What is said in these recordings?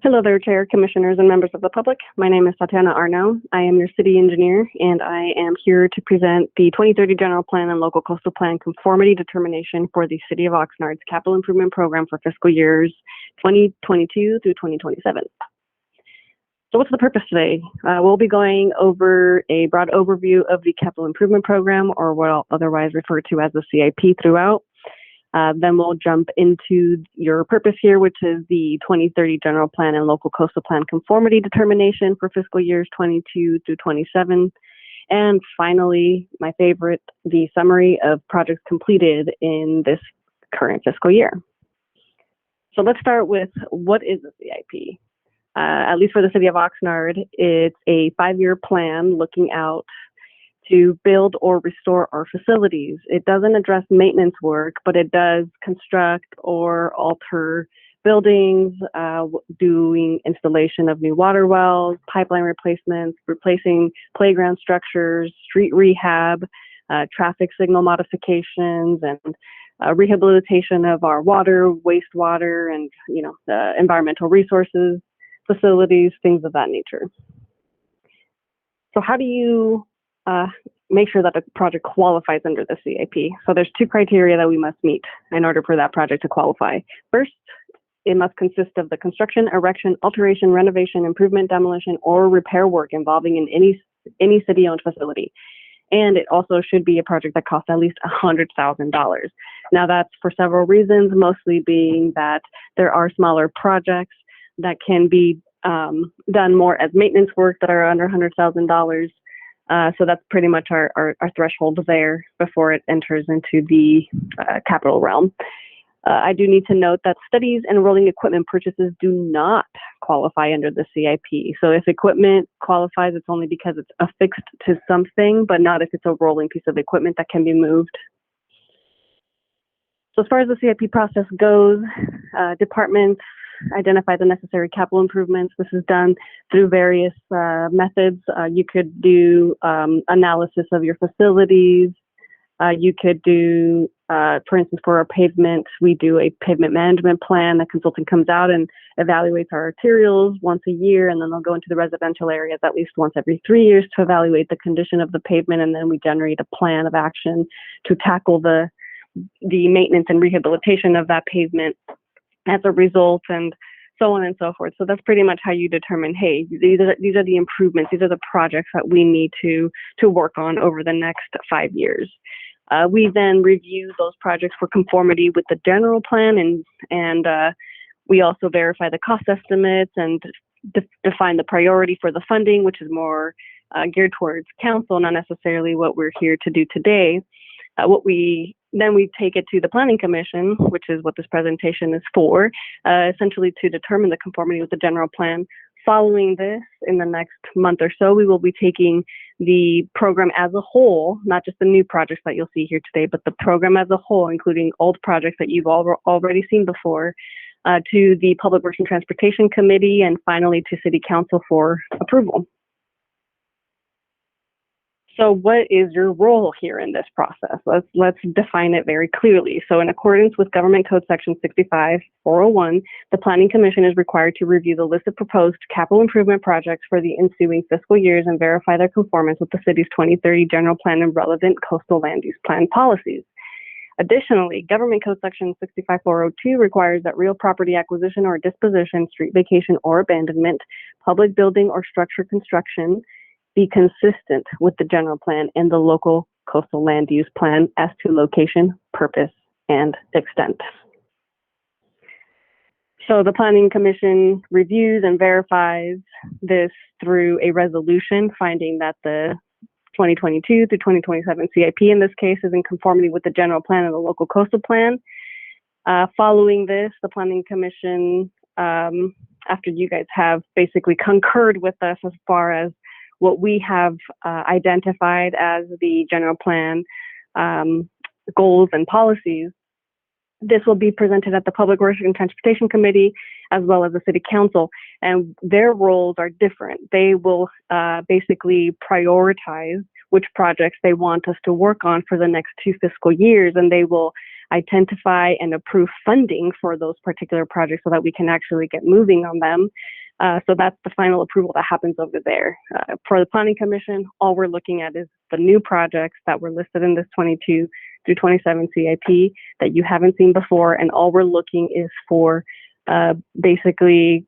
Hello there, Chair, Commissioners, and members of the public. My name is Tatiana Arnau. I am your City Engineer, and I am here to present the 2030 General Plan and Local Coastal Plan Conformity Determination for the City of Oxnard's Capital Improvement Program for fiscal years 2022 through 2027. So what's the purpose today? We'll be going over a broad overview of the Capital Improvement Program, or what I'll otherwise refer to as the CIP throughout. Then we'll jump into your purpose here, which is the 2030 General Plan and Local Coastal Plan Conformity Determination for fiscal years 22 through 27. And finally, my favorite, the summary of projects completed in this current fiscal year. So let's start with, what is the CIP? At least for the City of Oxnard, it's a 5-year plan looking out to build or restore our facilities. It doesn't address maintenance work, but it does construct or alter buildings, doing installation of new water wells, pipeline replacements, replacing playground structures, street rehab, traffic signal modifications, and rehabilitation of our water, wastewater, and environmental resources, facilities, things of that nature. So how do you make sure that the project qualifies under the CIP? So there's 2 criteria that we must meet in order for that project to qualify. First, it must consist of the construction, erection, alteration, renovation, improvement, demolition, or repair work involving in any city-owned facility. And it also should be a project that costs at least $100,000. Now that's for several reasons, mostly being that there are smaller projects that can be done more as maintenance work that are under $100,000. So that's pretty much our threshold there before it enters into the capital realm. I do need to note that studies and rolling equipment purchases do not qualify under the CIP. So if equipment qualifies, it's only because it's affixed to something, but not if it's a rolling piece of equipment that can be moved. So as far as the CIP process goes, departments identify the necessary capital improvements. This is done through various methods. You could do analysis of your facilities. You could do, for instance, for our pavement, we do a pavement management plan. The consultant comes out and evaluates our arterials once a year, and then they'll go into the residential areas at least once every 3 years to evaluate the condition of the pavement, and then we generate a plan of action to tackle the maintenance and rehabilitation of that pavement as a result, and so on and so forth. So that's pretty much how you determine, hey, these are the improvements, these are the projects that we need to work on over the next 5 years. We then review those projects for conformity with the general plan, and we also verify the cost estimates and define the priority for the funding, which is more geared towards council, not necessarily what we're here to do today. Then we take it to the Planning Commission, which is what this presentation is for, essentially to determine the conformity with the general plan. Following this, in the next month or so, we will be taking the program as a whole, not just the new projects that you'll see here today, but the program as a whole, including old projects that you've already seen before, to the Public Works and Transportation Committee, and finally to City Council for approval. So what is your role here in this process? Let's define it very clearly. So in accordance with Government Code Section 65-401, the Planning Commission is required to review the list of proposed capital improvement projects for the ensuing fiscal years and verify their conformance with the city's 2030 general plan and relevant coastal land use plan policies. Additionally, Government Code Section 65-402 requires that real property acquisition or disposition, street vacation or abandonment, public building or structure construction, be consistent with the general plan and the local coastal land use plan as to location, purpose, and extent. So the Planning Commission reviews and verifies this through a resolution finding that the 2022 through 2027 CIP in this case is in conformity with the general plan and the local coastal plan. Following this, the Planning Commission, after you guys have basically concurred with us as far as what we have identified as the general plan goals and policies, this will be presented at the Public Works and Transportation Committee as well as the City Council, and their roles are different. They will basically prioritize which projects they want us to work on for the next 2 fiscal years, and they will identify and approve funding for those particular projects so that we can actually get moving on them. So that's the final approval that happens over there. For the Planning Commission, all we're looking at is the new projects that were listed in this 22 through 27 CIP that you haven't seen before, and all we're looking is for basically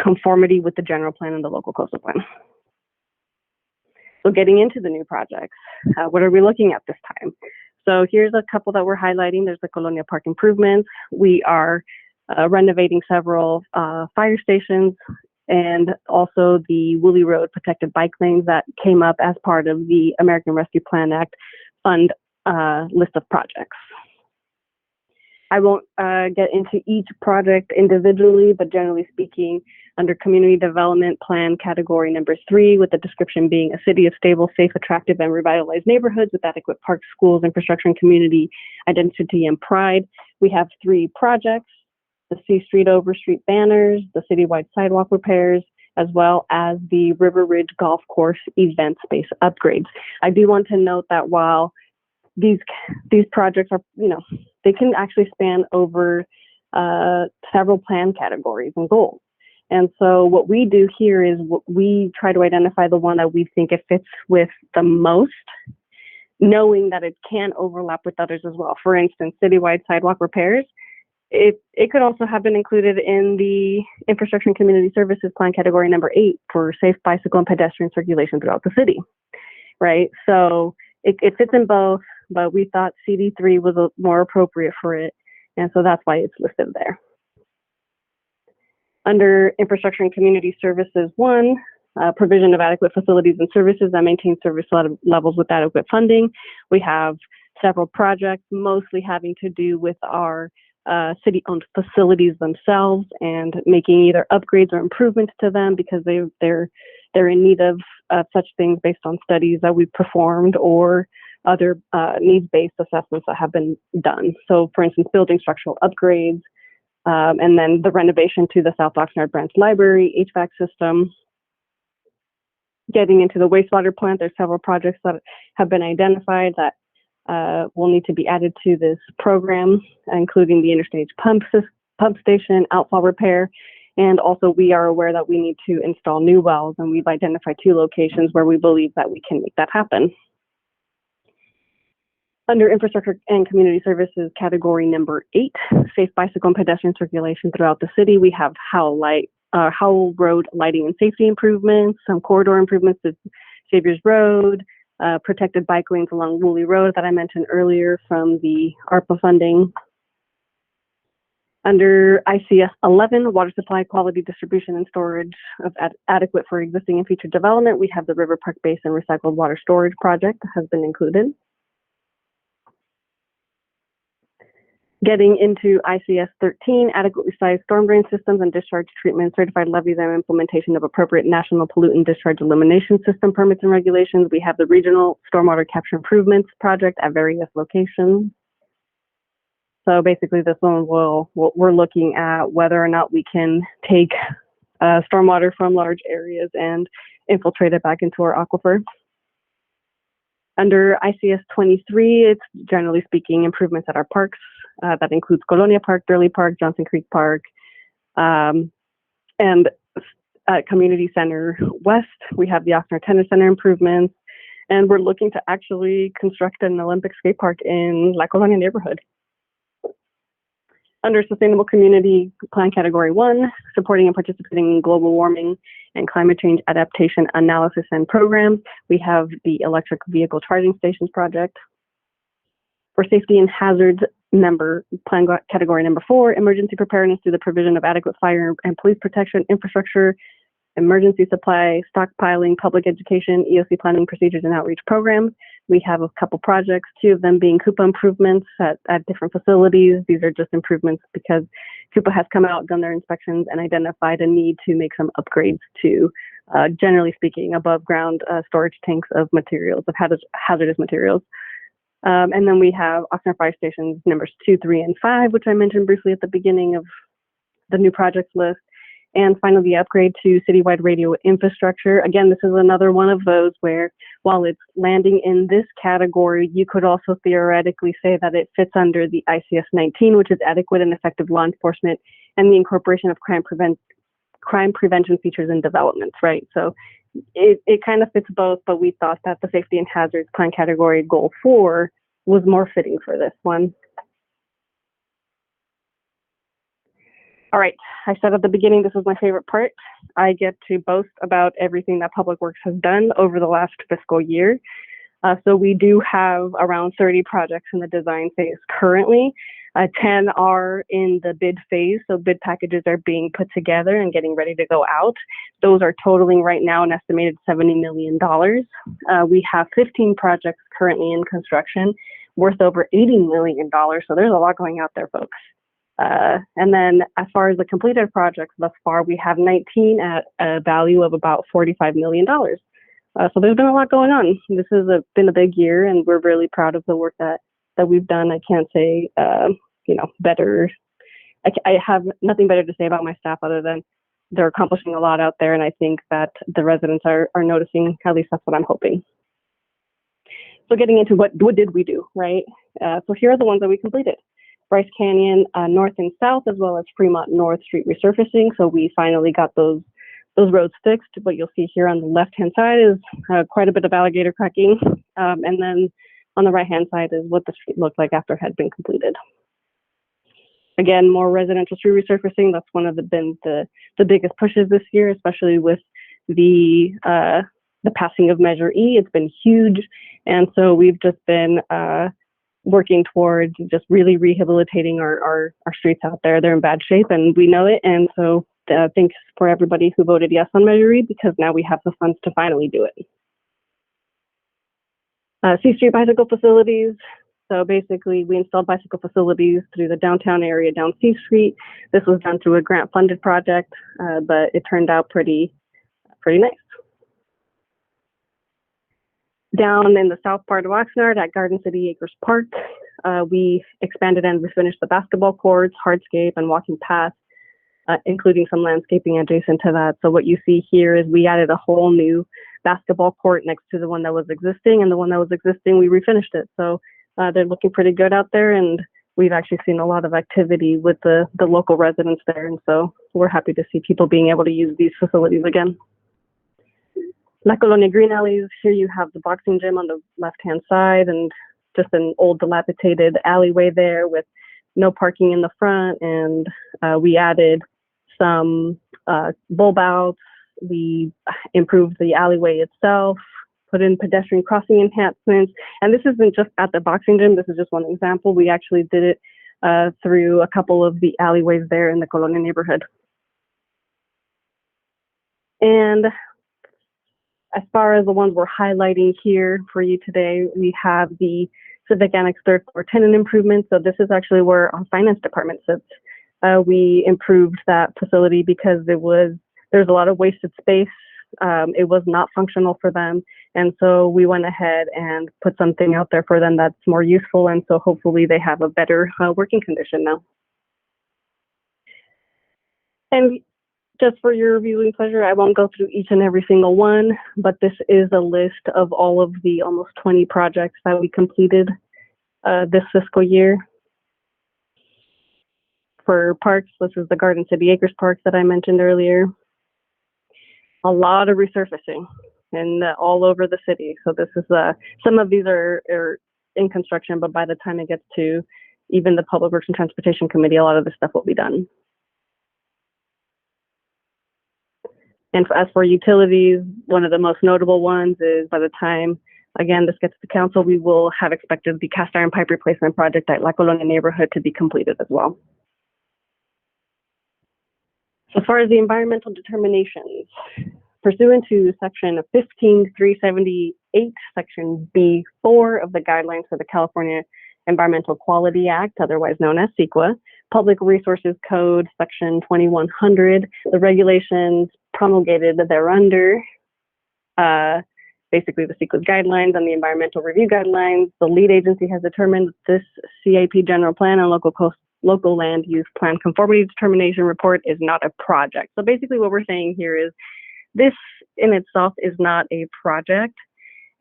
conformity with the general plan and the local coastal plan. So getting into the new projects, what are we looking at this time? So here's a couple that we're highlighting. There's the Colonia Park improvements. We are renovating several fire stations, and also the Woolly Road protected bike lanes that came up as part of the American Rescue Plan Act fund list of projects. I won't get into each project individually, but generally speaking, under Community Development Plan category number 3, with the description being a city of stable, safe, attractive, and revitalized neighborhoods with adequate parks, schools, infrastructure, and community identity and pride, we have 3 projects: the C Street Over Street banners, the citywide sidewalk repairs, as well as the River Ridge Golf Course event space upgrades. I do want to note that while these projects are, they can actually span over several plan categories and goals. And so what we do here is we try to identify the one that we think it fits with the most, knowing that it can overlap with others as well. For instance, citywide sidewalk repairs, it could also have been included in the Infrastructure and Community Services Plan category number 8 for safe bicycle and pedestrian circulation throughout the city, right? So it fits in both, but we thought CD3 was more appropriate for it, and so that's why it's listed there. Under Infrastructure and Community Services 1, provision of adequate facilities and services that maintain service levels with adequate funding, we have several projects, mostly having to do with our city-owned facilities themselves and making either upgrades or improvements to them because they're in need of such things based on studies that we've performed or other needs-based assessments that have been done. So, for instance, building structural upgrades, and then the renovation to the South Oxnard Branch Library, HVAC system. Getting into the wastewater plant, there's several projects that have been identified that will need to be added to this program, including the interstage pump station, outfall repair, and also we are aware that we need to install new wells, and we've identified 2 locations where we believe that we can make that happen. Under Infrastructure and Community Services category number 8, safe bicycle and pedestrian circulation throughout the city, we have Howell Road lighting and safety improvements, some corridor improvements to Saviors Road, protected bike lanes along Woolly Road that I mentioned earlier from the ARPA funding. Under ICS 11, water supply quality distribution and storage of adequate for existing and future development, we have the River Park Basin recycled water storage project that has been included. Getting into ICS 13, adequately sized storm drain systems and discharge treatment, certified levees, and implementation of appropriate national pollutant discharge elimination system permits and regulations. We have the regional stormwater capture improvements project at various locations. So basically this one we're looking at whether or not we can take stormwater from large areas and infiltrate it back into our aquifer. Under ICS 23, it's generally speaking improvements at our parks. That includes Colonia Park, Durley Park, Johnson Creek Park, and Community Center West. We have the Oxnard Tennis Center improvements, and we're looking to actually construct an Olympic skate park in La Colonia neighborhood. Under Sustainable Community Plan Category 1, supporting and participating in global warming and climate change adaptation analysis and programs, we have the Electric Vehicle Charging Stations project. For safety and hazards plan category number 4, emergency preparedness through the provision of adequate fire and police protection, infrastructure, emergency supply, stockpiling, public education, EOC planning procedures, and outreach programs. We have a couple projects, 2 of them being Coupa improvements at different facilities. These are just improvements because Coupa has come out, done their inspections, and identified a need to make some upgrades to, generally speaking, above ground storage tanks of materials, of hazardous materials. And then we have Oxnard Fire Stations numbers 2, 3, and 5, which I mentioned briefly at the beginning of the new projects list. And finally, the upgrade to citywide radio infrastructure. Again, this is another one of those where, while it's landing in this category, you could also theoretically say that it fits under the ICS 19, which is adequate and effective law enforcement and the incorporation of crime prevention features and developments, right? So it kind of fits both, but we thought that the safety and hazards plan category goal 4 was more fitting for this one. All right, I said at the beginning, this is my favorite part. I get to boast about everything that Public Works has done over the last fiscal year. So we do have around 30 projects in the design phase currently. 10 are in the bid phase, so bid packages are being put together and getting ready to go out. Those are totaling right now an estimated $70 million. We have 15 projects currently in construction worth over $80 million, so there's a lot going out there, folks. And then as far as the completed projects thus far, we have 19 at a value of about $45 million. So there's been a lot going on. This has been a big year, and we're really proud of the work that we've done. I can't say, better. I have nothing better to say about my staff other than they're accomplishing a lot out there, and I think that the residents are noticing. At least that's what I'm hoping. So getting into what did we do, right? So here are the ones that we completed. Bryce Canyon North and South, as well as Fremont North Street resurfacing. So we finally got those roads fixed. What you'll see here on the left-hand side is quite a bit of alligator cracking. And then on the right-hand side is what the street looked like after it had been completed. Again, more residential street resurfacing. That's one of the biggest pushes this year, especially with the passing of Measure E. It's been huge. And so we've just been working towards just really rehabilitating our streets out there. They're in bad shape and we know it. And so thanks for everybody who voted yes on Measure E, because now we have the funds to finally do it. C Street bicycle facilities. So basically we installed bicycle facilities through the downtown area down C Street. This was done through a grant funded project, but it turned out pretty nice. Down in the south part of Oxnard at Garden City Acres Park, we expanded and refinished the basketball courts, hardscape, and walking paths, including some landscaping adjacent to that. So what you see here is we added a whole new basketball court next to the one that was existing, and the one that was existing, we refinished it. So they're looking pretty good out there, and we've actually seen a lot of activity with the local residents there. And so we're happy to see people being able to use these facilities again. La Colonia Green Alleys, here you have the boxing gym on the left-hand side and just an old dilapidated alleyway there with no parking in the front. And we added some bulb outs. We improved the alleyway itself, put in pedestrian crossing enhancements. And this isn't just at the boxing gym. This is just one example. We actually did it through a couple of the alleyways there in the Colonia neighborhood. And as far as the ones we're highlighting here for you today, we have the Civic Annex third floor tenant improvement. So this is actually where our finance department sits. We improved that facility because there's a lot of wasted space. It was not functional for them. And so we went ahead and put something out there for them that's more useful. And so hopefully they have a better working condition now. And just for your viewing pleasure, I won't go through each and every single one, but this is a list of all of the almost 20 projects that we completed this fiscal year. For parks, this is the Garden City Acres Park that I mentioned earlier. A lot of resurfacing and all over the city. So this is some of these are in construction, but by the time it gets to even the Public Works and Transportation Committee, a lot of this stuff will be done. And as for utilities, one of the most notable ones is by the time, again, this gets to council, we will have expected the cast iron pipe replacement project at La Colonia neighborhood to be completed as well. So as far as the environmental determinations, pursuant to section 15378, section B4 of the guidelines for the California Environmental Quality Act, otherwise known as CEQA, Public Resources Code, section 2100, the regulations promulgated thereunder, basically the CEQA's guidelines and the environmental review guidelines, the lead agency has determined this CIP general plan and local local land use plan conformity determination report is not a project. So basically what we're saying here is this in itself is not a project.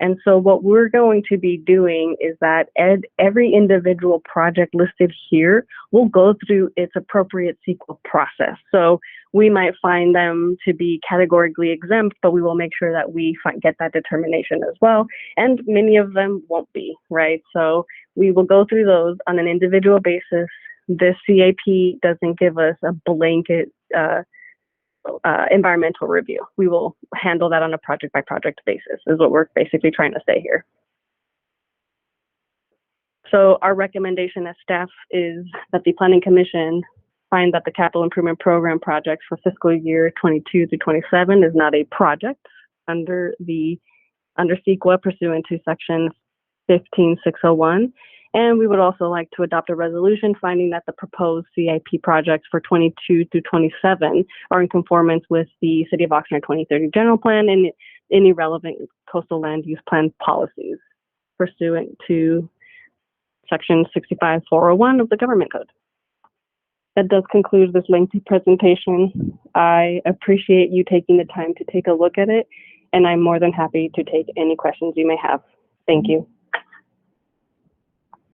And so what we're going to be doing is that every individual project listed here will go through its appropriate CIP process. So we might find them to be categorically exempt, but we will make sure that we get that determination as well. And many of them won't be, right? So we will go through those on an individual basis. This CIP doesn't give us a blanket environmental review. We will handle that on a project by project basis is what we're basically trying to say here. So our recommendation as staff is that the Planning Commission find that the capital improvement program projects for fiscal year 22 through 27 is not a project under CEQA pursuant to section 15601. And we would also like to adopt a resolution finding that the proposed CIP projects for 22 through 27 are in conformance with the City of Oxnard 2030 General Plan and any relevant coastal land use plan policies pursuant to section 65401 of the Government Code. That does conclude this lengthy presentation. I appreciate you taking the time to take a look at it, and I'm more than happy to take any questions you may have. Thank you.